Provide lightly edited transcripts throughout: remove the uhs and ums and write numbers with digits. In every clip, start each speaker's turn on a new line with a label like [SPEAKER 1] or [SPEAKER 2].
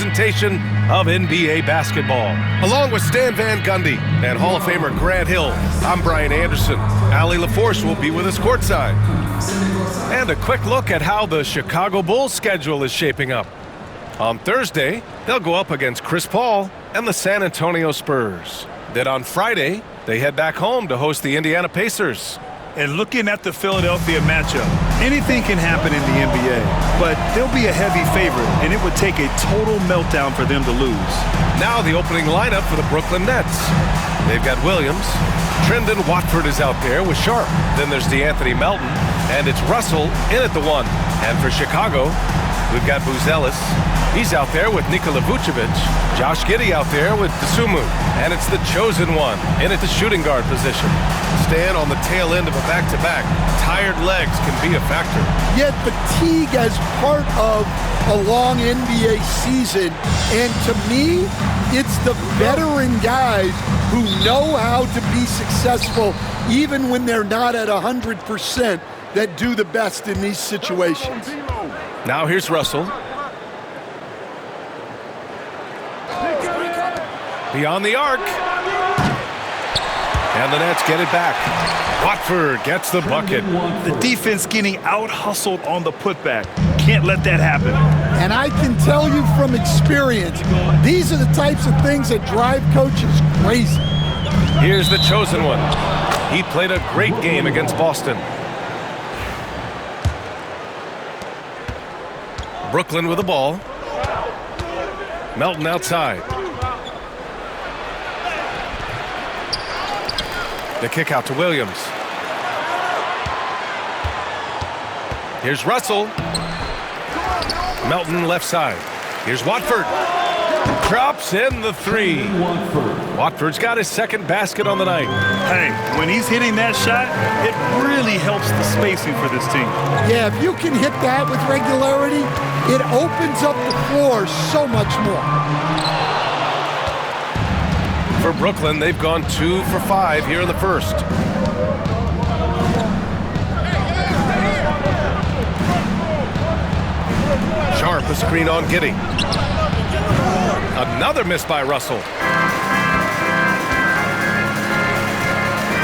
[SPEAKER 1] presentation of NBA basketball. Along with Stan Van Gundy and Hall of Famer Grant Hill, I'm Brian Anderson. Allie LaForce will be with us courtside. And a quick look at how the Chicago Bulls schedule is shaping up. On Thursday, they'll go up against Chris Paul and the San Antonio Spurs. Then on Friday, they head back home to host the Indiana Pacers.
[SPEAKER 2] And looking at the Philadelphia matchup, anything can happen in the NBA, but they'll be a heavy favorite, and it would take a total meltdown for them to lose.
[SPEAKER 1] Now the opening lineup for the Brooklyn Nets. They've got Williams. Trendon Watford is out there with Sharp. Then there's DeAnthony Melton, and it's Russell in at the 1. And for Chicago, we've got Buzelis. He's out there with Nikola Vucevic. Josh Giddey out there with Dosunmu. And it's the chosen one in at the shooting guard position. Stan, on the tail end of a back-to-back, tired legs can be a factor.
[SPEAKER 3] Yet fatigue as part of a long NBA season. And to me, it's the veteran guys who know how to be successful even when they're not at 100% that do the best in these situations.
[SPEAKER 1] Now here's Russell. Beyond the arc. And the Nets get it back. Watford gets the bucket.
[SPEAKER 2] The defense getting out-hustled on the putback. Can't let that happen.
[SPEAKER 3] And I can tell you from experience, these are the types of things that drive coaches crazy.
[SPEAKER 1] Here's the chosen one. He played a great game against Boston. Brooklyn with the ball. Melton outside. The kick out to Williams. Here's Russell. Melton left side. Here's Watford. Drops in the 3. Watford's got his second basket on the night.
[SPEAKER 2] Hey, when he's hitting that shot, it really helps the spacing for this team.
[SPEAKER 3] Yeah, if you can hit that with regularity, it opens up the floor so much more.
[SPEAKER 1] For Brooklyn, they've gone 2 for 5 here in the first. Sharp, a screen on Giddey. Another miss by Russell.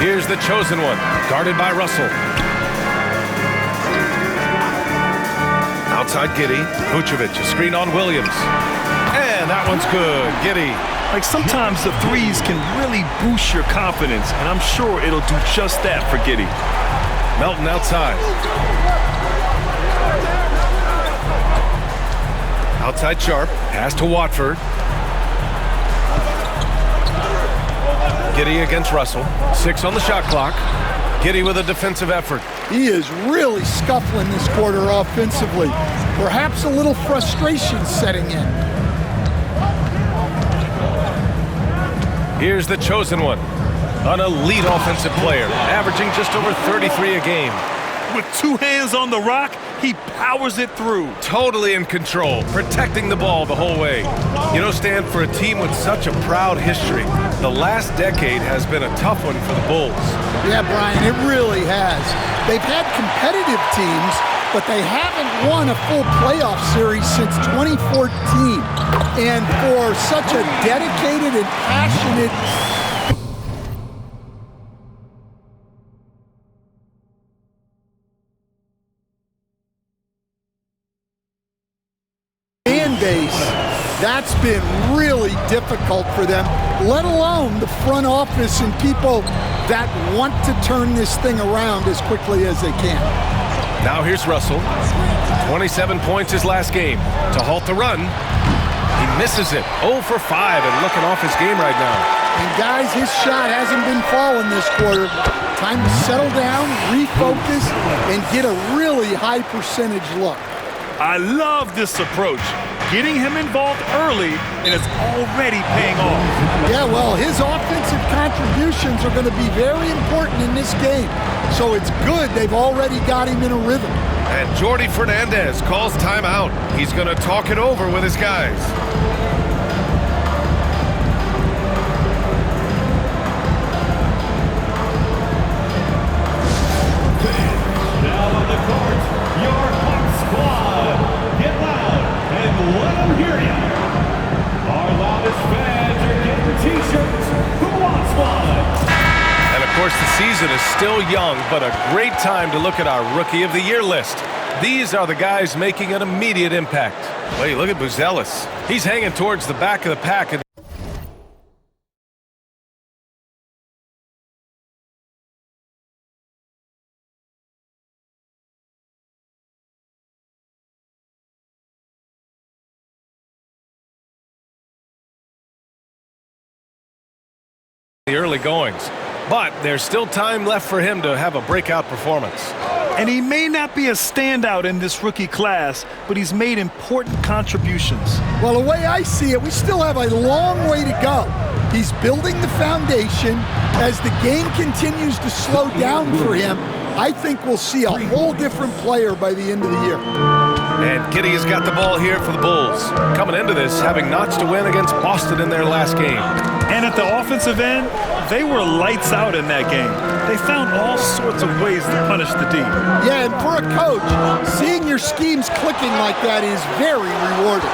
[SPEAKER 1] Here's the chosen one, guarded by Russell. Outside Giddey, Vucevic, a screen on Williams. And that one's good, Giddey.
[SPEAKER 2] Like sometimes the threes can really boost your confidence, and I'm sure it'll do just that for Giddey.
[SPEAKER 1] Melton outside. Outside Sharp, pass to Watford. Giddey against Russell. 6 on the shot clock. Giddey with a defensive effort.
[SPEAKER 3] He is really scuffling this quarter offensively. Perhaps a little frustration setting in.
[SPEAKER 1] Here's the chosen one. An elite offensive player, averaging just over 33 a game.
[SPEAKER 2] With 2 hands on the rock, he powers it through.
[SPEAKER 1] Totally in control, protecting the ball the whole way. You know, Stan, for a team with such a proud history, the last decade has been a tough one for the Bulls.
[SPEAKER 3] Yeah, Brian, it really has. They've had competitive teams, but they haven't won a full playoff series since 2014. And for such a dedicated and passionate fan base, that's been really difficult for them, let alone the front office and people that want to turn this thing around as quickly as they can.
[SPEAKER 1] Now here's Russell. 27 points his last game. To halt the run, he misses it. 0 for 5 and looking off his game right now.
[SPEAKER 3] And guys, his shot hasn't been falling this quarter. Time to settle down, refocus, and get a really high percentage look.
[SPEAKER 2] I love this approach. Getting him involved early, and it's already paying off.
[SPEAKER 3] Yeah, well, his offensive contributions are going to be very important in this game. So it's good they've already got him in a rhythm.
[SPEAKER 1] And Jordi Fernandez calls timeout. He's going to talk it over with his guys.
[SPEAKER 4] Now on the court, your Hawk squad. Get loud and let them hear you.
[SPEAKER 1] The season is still young, but a great time to look at our Rookie of the Year list. These are the guys making an immediate impact. Wait, look at Buzelis. He's hanging towards the back of the pack. The early goings, but there's still time left for him to have a breakout performance.
[SPEAKER 2] And he may not be a standout in this rookie class, but he's made important contributions.
[SPEAKER 3] Well, the way I see it, we still have a long way to go. He's building the foundation. As the game continues to slow down for him, I think we'll see a whole different player by the end of the year.
[SPEAKER 1] And Kitty has got the ball here for the Bulls. Coming into this, having notched a win against Boston in their last game.
[SPEAKER 2] And at the offensive end, they were lights out in that game. They found all sorts of ways to punish the D.
[SPEAKER 3] Yeah, and for a coach, seeing your schemes clicking like that is very rewarding.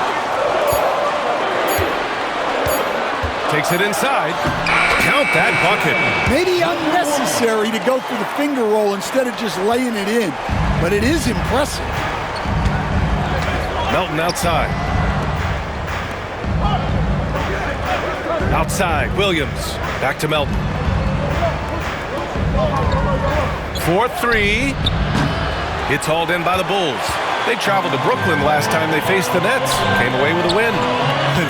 [SPEAKER 1] Takes it inside. Count that bucket.
[SPEAKER 3] Maybe unnecessary to go for the finger roll instead of just laying it in, but it is impressive.
[SPEAKER 1] Melton outside. Outside, Williams. Back to Melton. 4-3. It's hauled in by the Bulls. They traveled to Brooklyn last time they faced the Nets. Came away with a win.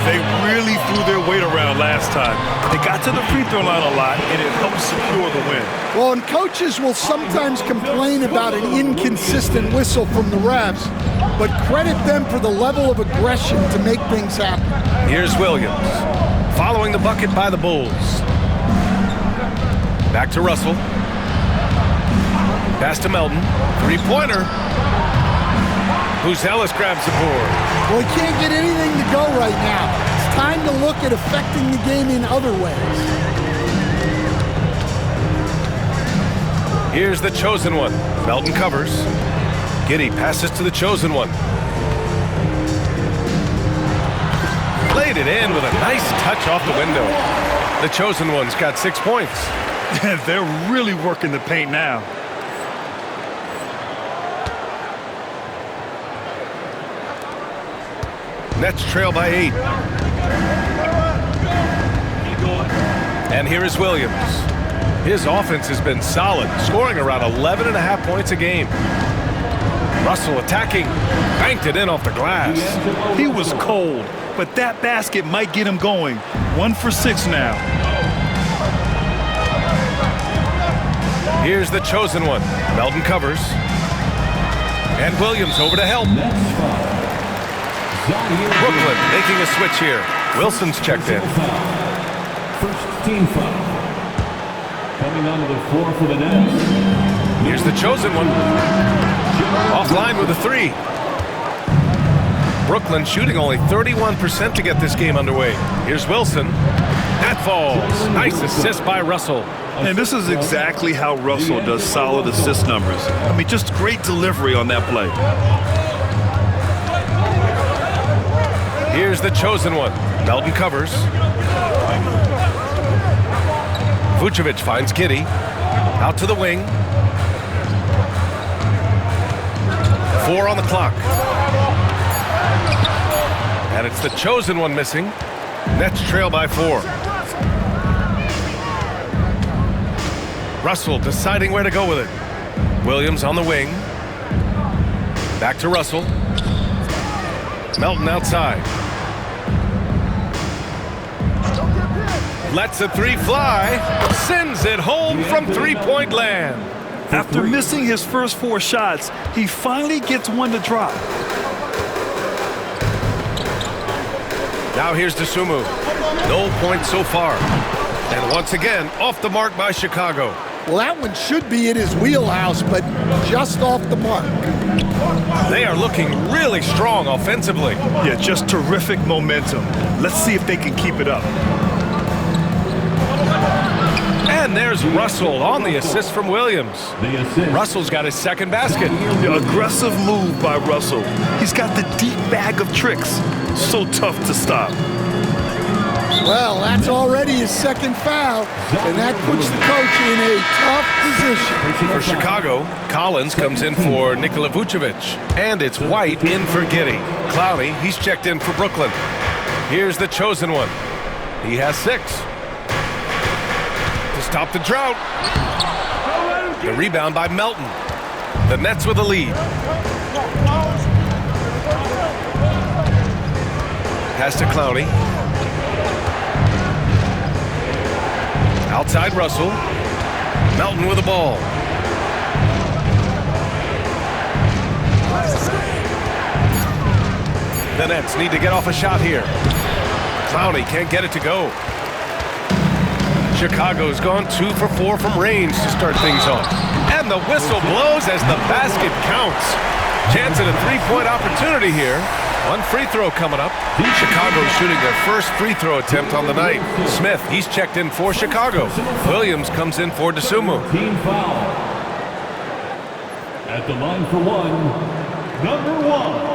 [SPEAKER 2] They really threw their weight around last time. They got to the free throw line a lot, and it helped secure the win.
[SPEAKER 3] Well, and coaches will sometimes complain about an inconsistent whistle from the refs, but credit them for the level of aggression to make things happen.
[SPEAKER 1] Here's Williams, following the bucket by the Bulls. Back to Russell. Pass to Melton. Three-pointer. Buzelis grabs the board.
[SPEAKER 3] Well, he can't get anything to go right now. It's time to look at affecting the game in other ways.
[SPEAKER 1] Here's the chosen one. Melton covers. Giddey passes to the chosen one. Played it in with a nice touch off the window. The chosen one's got 6 points.
[SPEAKER 2] They're really working the paint now.
[SPEAKER 1] Nets trail by 8. And here is Williams. His offense has been solid, scoring around 11.5 points a game. Russell attacking, banked it in off the glass.
[SPEAKER 2] He was cold, but that basket might get him going. 1 for 6 now.
[SPEAKER 1] Here's the chosen one. Melton covers. And Williams over to help. Brooklyn making a switch here. Wilson's checked in.
[SPEAKER 4] First team foul. Coming onto the floor for the Nets.
[SPEAKER 1] Here's the chosen one. Offline with a 3. Brooklyn shooting only 31% to get this game underway. Here's Wilson. That falls. Nice assist by Russell.
[SPEAKER 2] And this is exactly how Russell does solid assist numbers. I mean, just great delivery on that play.
[SPEAKER 1] Here's the chosen one. Melton covers. Vucevic finds Giddey. Out to the wing. 4 on the clock. And it's the chosen one missing. Nets trail by 4. Russell deciding where to go with it. Williams on the wing. Back to Russell. Melton outside. Lets a 3 fly. Sends it home from three-point land.
[SPEAKER 2] After missing his first 4 shots, he finally gets one to drop.
[SPEAKER 1] Now here's Dosunmu. No points so far. And once again, off the mark by Chicago.
[SPEAKER 3] Well, that one should be in his wheelhouse, but just off the mark.
[SPEAKER 1] They are looking really strong offensively.
[SPEAKER 2] Yeah, just terrific momentum. Let's see if they can keep it up.
[SPEAKER 1] And there's Russell on the assist from Williams. Russell's got his second basket.
[SPEAKER 2] The aggressive move by Russell. He's got the deep bag of tricks. So tough to stop.
[SPEAKER 3] Well, that's already his second foul, and that puts the coach in a tough position.
[SPEAKER 1] For Chicago, Collins comes in for Nikola Vucevic. And it's White in for Giddey. Clowney, he's checked in for Brooklyn. Here's the chosen one. He has 6. To stop the drought. The rebound by Melton. The Nets with a lead. Pass to Clowney. Outside Russell. Melton with the ball. The Nets need to get off a shot here. Clowney can't get it to go. Chicago's gone 2 for 4 from range to start things off. And the whistle blows as the basket counts. Chance at a 3-point opportunity here. One free throw coming up. Chicago shooting their first free throw attempt on the night. Smith, he's checked in for Chicago. Williams comes in for DeSumo.
[SPEAKER 4] Team foul. At the line for one, number 1.